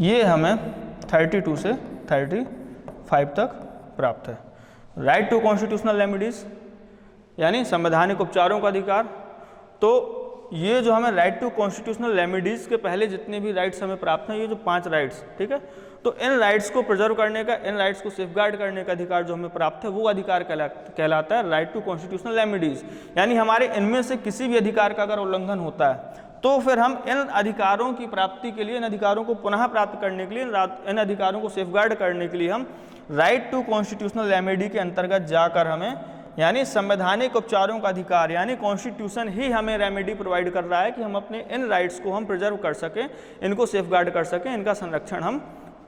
ये हमें 32 से 35 तक प्राप्त है। राइट टू कॉन्स्टिट्यूशनल रेमेडीज यानी संवैधानिक उपचारों का अधिकार। तो ये जो हमें राइट टू कॉन्स्टिट्यूशनल रेमेडीज के पहले जितने भी राइट्स हमें प्राप्त हैं, ये जो 5 राइट्स, ठीक है, तो इन राइट्स को प्रिजर्व करने का, इन राइट्स को सेफगार्ड करने का अधिकार जो हमें प्राप्त है वो अधिकार कहलाता है राइट टू कॉन्स्टिट्यूशनल रेमेडीज। यानी हमारे इनमें से किसी भी अधिकार का अगर उल्लंघन होता है तो फिर हम इन अधिकारों की प्राप्ति के लिए, इन अधिकारों को पुनः प्राप्त करने के लिए, इन अधिकारों को सेफगार्ड करने के लिए हम राइट टू कॉन्स्टिट्यूशनल रेमेडी के अंतर्गत जाकर हमें, यानी संवैधानिक उपचारों का अधिकार, यानी कॉन्स्टिट्यूशन ही हमें रेमेडी प्रोवाइड कर रहा है कि हम अपने इन राइट्स को हम प्रिजर्व कर सकें, इनको सेफगार्ड कर सकें, इनका संरक्षण हम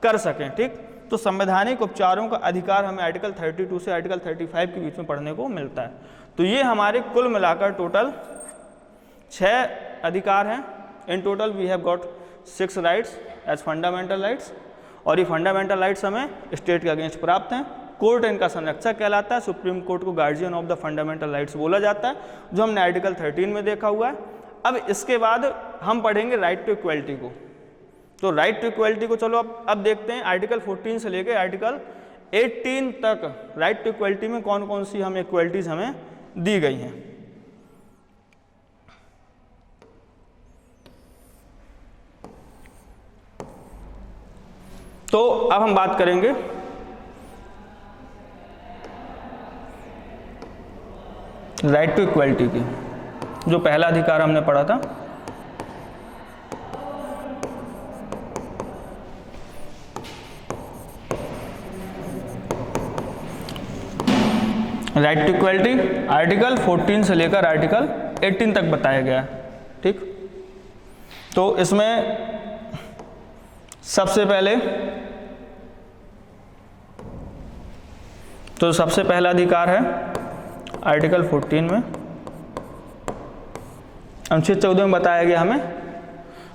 कर सकें। ठीक, तो संवैधानिक उपचारों का अधिकार हमें आर्टिकल 32 से आर्टिकल 35 के बीच में पढ़ने को मिलता है। तो ये हमारे कुल मिलाकर टोटल 6 अधिकार हैं। In total we have got 6 rights as fundamental rights, और ये फंडामेंटल राइट्स हमें स्टेट के अगेंस्ट प्राप्त हैं। कोर्ट इनका संरक्षक कहलाता है, सुप्रीम कोर्ट को guardian of the fundamental rights बोला जाता है, जो हमने आर्टिकल 13 में देखा हुआ है। अब इसके बाद हम पढ़ेंगे राइट टू इक्वलिटी को। तो राइट टू इक्वलिटी को चलो अब देखते हैं। आर्टिकल 14 से लेकर आर्टिकल 18 तक राइट टू इक्वलिटी में कौन कौन सी हमें इक्वलिटीज हमें दी गई हैं। तो अब हम बात करेंगे राइट टू इक्वलिटी की। जो पहला अधिकार हमने पढ़ा था, राइट टू इक्वलिटी आर्टिकल 14 से लेकर आर्टिकल 18 तक बताया गया है। ठीक, तो इसमें सबसे पहला अधिकार है आर्टिकल 14 में, अनुच्छेद 14 में बताया गया हमें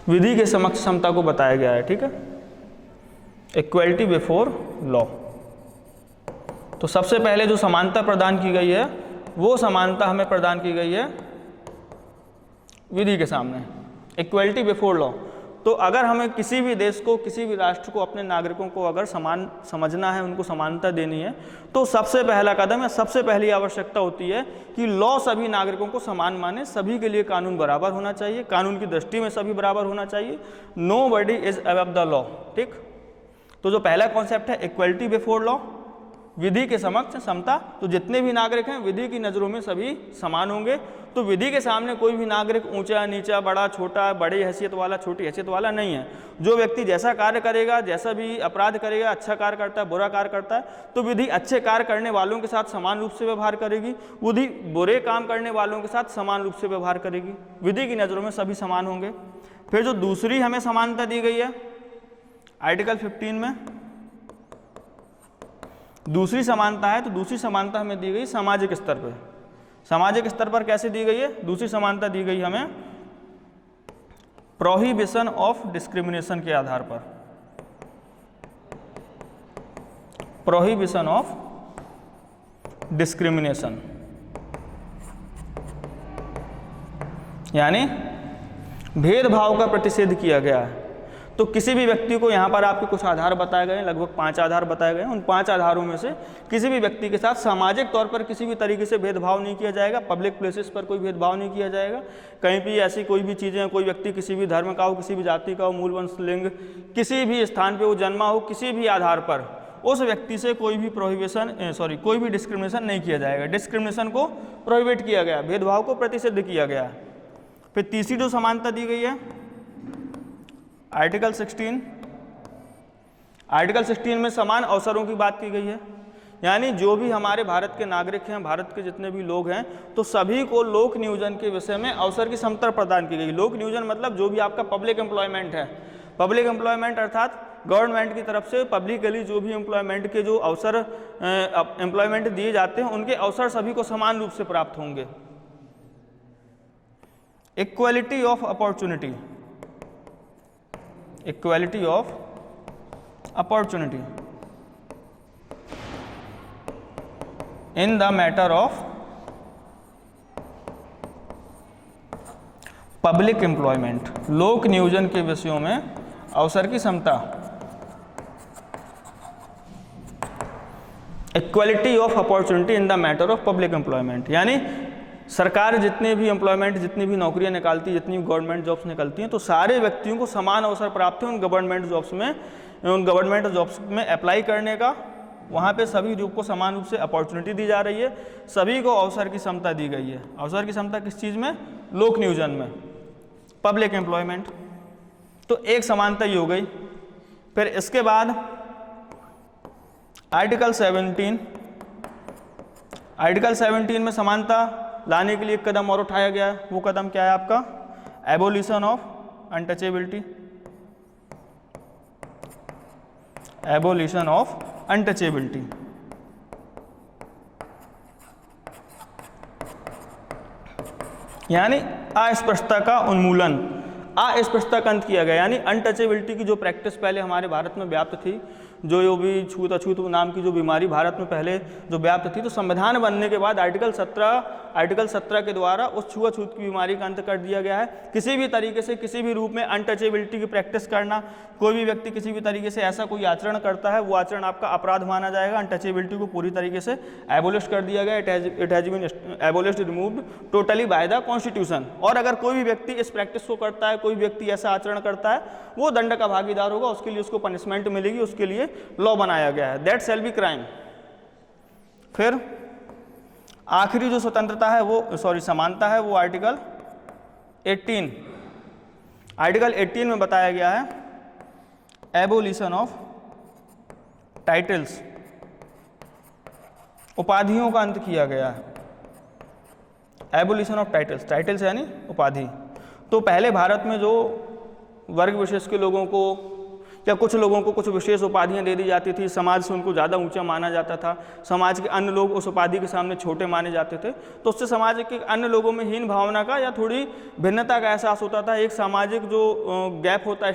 विधि के समक्ष समता को बताया गया है। ठीक है, इक्वलिटी बिफोर लॉ। तो सबसे पहले जो समानता प्रदान की गई है वो समानता हमें प्रदान की गई है विधि के सामने, इक्वलिटी बिफोर लॉ। तो अगर हमें किसी भी देश को, किसी भी राष्ट्र को, अपने नागरिकों को अगर समान समझना है, उनको समानता देनी है, तो सबसे पहला कदम या सबसे पहली आवश्यकता होती है कि लॉ सभी नागरिकों को समान माने, सभी के लिए कानून बराबर होना चाहिए, कानून की दृष्टि में सभी बराबर होना चाहिए। Nobody is above the law. ठीक, तो जो पहला कॉन्सेप्ट है इक्वलिटी बिफोर लॉ, विधि के समक्ष समता। तो जितने भी नागरिक हैं विधि की नज़रों में सभी समान होंगे। तो विधि के सामने कोई भी नागरिक ऊंचा नीचा, बड़ा छोटा, बड़ी हैसियत वाला, छोटी हैसियत वाला नहीं है। जो व्यक्ति जैसा कार्य करेगा, जैसा भी अपराध करेगा, अच्छा कार्य करता है, बुरा कार्य करता है, तो विधि अच्छे कार्य करने वालों के साथ समान रूप से व्यवहार करेगी, विधि बुरे काम करने वालों के साथ समान रूप से व्यवहार करेगी। विधि की नज़रों में सभी समान होंगे। फिर जो दूसरी हमें समानता दी गई है आर्टिकल 15 में, दूसरी समानता है, तो दूसरी समानता हमें दी गई सामाजिक स्तर पर। सामाजिक स्तर पर कैसे दी गई है? दूसरी समानता दी गई हमें प्रोहिबिशन ऑफ डिस्क्रिमिनेशन के आधार पर। प्रोहिबिशन ऑफ डिस्क्रिमिनेशन यानी भेदभाव का प्रतिषेध किया गया है। तो किसी भी व्यक्ति को, यहाँ पर आपके कुछ आधार बताए गए हैं, लगभग 5 आधार बताए गए हैं। उन 5 आधारों में से किसी भी व्यक्ति के साथ सामाजिक तौर पर किसी भी तरीके से भेदभाव नहीं किया जाएगा। पब्लिक प्लेसेस पर कोई भेदभाव नहीं किया जाएगा। कहीं भी ऐसी कोई भी चीज़ें, कोई व्यक्ति किसी भी धर्म का हो, किसी भी जाति का हो, मूल वंश, लिंग, किसी भी स्थान पर वो जन्मा हो, किसी भी आधार पर उस व्यक्ति से कोई भी कोई भी डिस्क्रिमिनेशन नहीं किया जाएगा। डिस्क्रिमिनेशन को प्रोहिबिट किया गया, भेदभाव को प्रतिषिद्ध किया गया। फिर तीसरी जो समानता दी गई है आर्टिकल 16 में समान अवसरों की बात की गई है। यानी जो भी हमारे भारत के नागरिक हैं, भारत के जितने भी लोग हैं, तो सभी को लोक नियोजन के विषय में अवसर की समता प्रदान की गई। लोक नियोजन मतलब जो भी आपका पब्लिक एम्प्लॉयमेंट है, पब्लिक एम्प्लॉयमेंट अर्थात गवर्नमेंट की तरफ से पब्लिकली जो भी एम्प्लॉयमेंट के जो अवसर एम्प्लॉयमेंट दिए जाते हैं, उनके अवसर सभी को समान रूप से प्राप्त होंगे। Equality of opportunity, equality of opportunity in the matter of public employment, लोक नियोजन के विषयों में अवसर की समता। Equality of opportunity in the matter of public employment, यानी सरकार जितने भी एम्प्लॉयमेंट, जितनी भी नौकरियां निकालती है, जितनी भी गवर्नमेंट जॉब्स निकलती हैं, तो सारे व्यक्तियों को समान अवसर प्राप्त है उन गवर्नमेंट जॉब्स में अप्लाई करने का। वहाँ पे सभी रूप को समान रूप से अपॉर्चुनिटी दी जा रही है, सभी को अवसर की समता दी गई है। अवसर की समता किस चीज़ में? लोक नियोजन में, पब्लिक एम्प्लॉयमेंट। तो एक समानता ही हो गई। फिर इसके बाद आर्टिकल 17 में समानता लाने के लिए एक कदम और उठाया गया है। वो कदम क्या है आपका? Abolition of untouchability, abolition of untouchability. यानी अस्पृश्यता का उन्मूलन, अस्पृश्यता का अंत किया गया। यानी अनटचेबिलिटी की जो प्रैक्टिस पहले हमारे भारत में व्याप्त थी, जो भी छूत नाम की जो बीमारी भारत में पहले जो व्याप्त थी, तो संविधान बनने के बाद आर्टिकल 17 के द्वारा उस छुआछूत की बीमारी का अंत कर दिया गया है। किसी भी तरीके से, किसी भी रूप में अनटचेबिलिटी की प्रैक्टिस करना, कोई भी व्यक्ति किसी भी तरीके से ऐसा कोई आचरण करता है, वो आचरण आपका अपराध माना जाएगा। अनटचेबिलिटी को पूरी तरीके से एबोलिश कर दिया गया। It has been abolished, removed totally by the constitution. और अगर कोई भी व्यक्ति इस प्रैक्टिस को करता है, कोई व्यक्ति ऐसा आचरण करता है, वो दंड का भागीदार होगा, उसके लिए उसको पनिशमेंट मिलेगी, उसके लिए लॉ बनाया गया है, दैट शैल बी क्राइम। फिर आखिरी जो स्वतंत्रता है वो समानता है, वो आर्टिकल 18 में बताया गया है एबोलिशन ऑफ टाइटल्स, उपाधियों का अंत किया गया है। एबोलिशन ऑफ टाइटल्स यानी उपाधि। तो पहले भारत में जो वर्ग विशेष के लोगों को या कुछ लोगों को कुछ विशेष उपाधियां दे दी जाती थी, समाज से उनको ज़्यादा ऊंचा माना जाता था, समाज के अन्य लोग उस उपाधि के सामने छोटे माने जाते थे, तो उससे समाज के अन्य लोगों में हीन भावना का या थोड़ी भिन्नता का एहसास होता था। एक सामाजिक जो गैप होता है,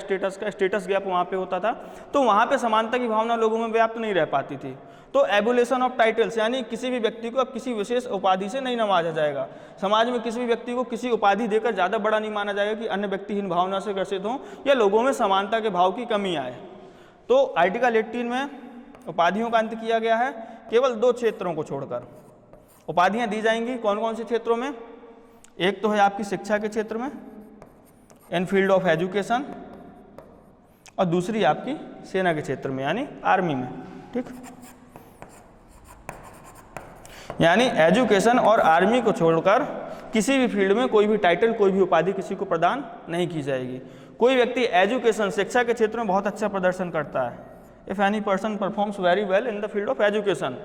स्टेटस गैप वहाँ पे होता था, तो वहाँ पे समानता की भावना लोगों में व्याप्त नहीं रह पाती थी। तो एबोलिशन ऑफ टाइटल्स यानी किसी भी व्यक्ति को अब किसी विशेष उपाधि से नहीं नवाजा जाएगा। समाज में किसी भी व्यक्ति को किसी उपाधि देकर ज़्यादा बड़ा नहीं माना जाएगा कि अन्य व्यक्ति हीन भावना से ग्रसित हों या लोगों में समानता के भाव की कमी आए। तो आर्टिकल 18 में उपाधियों का अंत किया गया है, केवल 2 क्षेत्रों को छोड़कर उपाधियां दी जाएंगी। कौन कौन से क्षेत्रों में? एक तो है आपकी शिक्षा के क्षेत्र में, इन फील्ड ऑफ एजुकेशन, और दूसरी आपकी सेना के क्षेत्र में यानी आर्मी में। ठीक, यानी एजुकेशन और आर्मी को छोड़कर किसी भी फील्ड में कोई भी टाइटल, कोई भी उपाधि किसी को प्रदान नहीं की जाएगी। कोई व्यक्ति एजुकेशन, शिक्षा के क्षेत्र में बहुत अच्छा प्रदर्शन करता है, if any person performs very well in the field of education,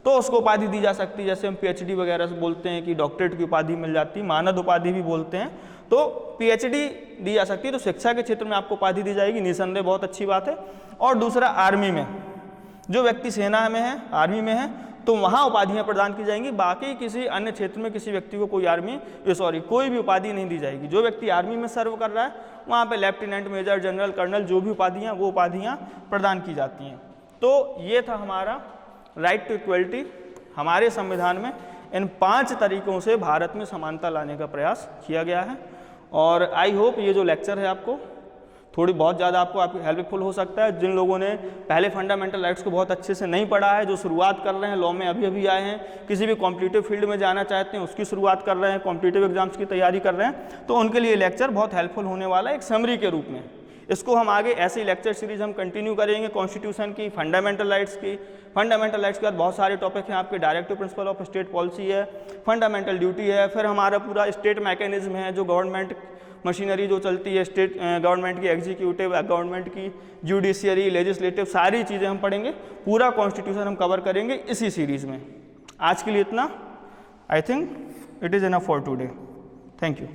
तो उसको उपाधि दी जा सकती है। जैसे हम PhD वगैरह से बोलते हैं कि डॉक्टरेट की उपाधि मिल जाती है, मानद उपाधि भी बोलते हैं, तो PhD दी जा सकती है। तो शिक्षा के क्षेत्र में आपको उपाधि दी जाएगी, निसंदेह बहुत अच्छी बात है। और दूसरा आर्मी में, जो व्यक्ति सेना में है, आर्मी में है, तो वहाँ उपाधियाँ प्रदान की जाएंगी। बाकी किसी अन्य क्षेत्र में किसी व्यक्ति को कोई भी उपाधि नहीं दी जाएगी। जो व्यक्ति आर्मी में सर्व कर रहा है वहाँ पे लेफ्टिनेंट, मेजर, जनरल, कर्नल, जो भी उपाधियाँ, वो उपाधियाँ प्रदान की जाती हैं। तो ये था हमारा राइट टू इक्वलिटी। हमारे संविधान में इन 5 तरीकों से भारत में समानता लाने का प्रयास किया गया है। और आई होप ये जो लेक्चर है आपको थोड़ी बहुत ज़्यादा आपको हेल्पफुल हो सकता है। जिन लोगों ने पहले फंडामेंटल राइट्स को बहुत अच्छे से नहीं पढ़ा है, जो शुरुआत कर रहे हैं, लॉ में अभी आए हैं, किसी भी कॉम्पिटिटिव फील्ड में जाना चाहते हैं, उसकी शुरुआत कर रहे हैं, कॉम्पिटिटिव एग्जाम्स की तैयारी कर रहे हैं, तो उनके लिए लेक्चर बहुत हेल्पफुल होने वाला है एक समरी के रूप में। इसको हम आगे ऐसी लेक्चर सीरीज हम कंटिन्यू करेंगे, कॉन्स्टिट्यूशन की, फंडामेंटल राइट्स की। फंडामेंटल राइट्स के बाद बहुत सारे टॉपिक हैं आपके, directive principle of state policy है, फंडामेंटल ड्यूटी है, फिर हमारा पूरा स्टेट मैकेनिज्म है जो गवर्नमेंट मशीनरी जो चलती है स्टेट गवर्नमेंट की, एग्जीक्यूटिव गवर्नमेंट की, जुडिशियरी, लेजिस्लेटिव, सारी चीज़ें हम पढ़ेंगे, पूरा कॉन्स्टिट्यूशन हम कवर करेंगे इसी सीरीज़ में। आज के लिए इतना, I think it is enough for today. Thank you.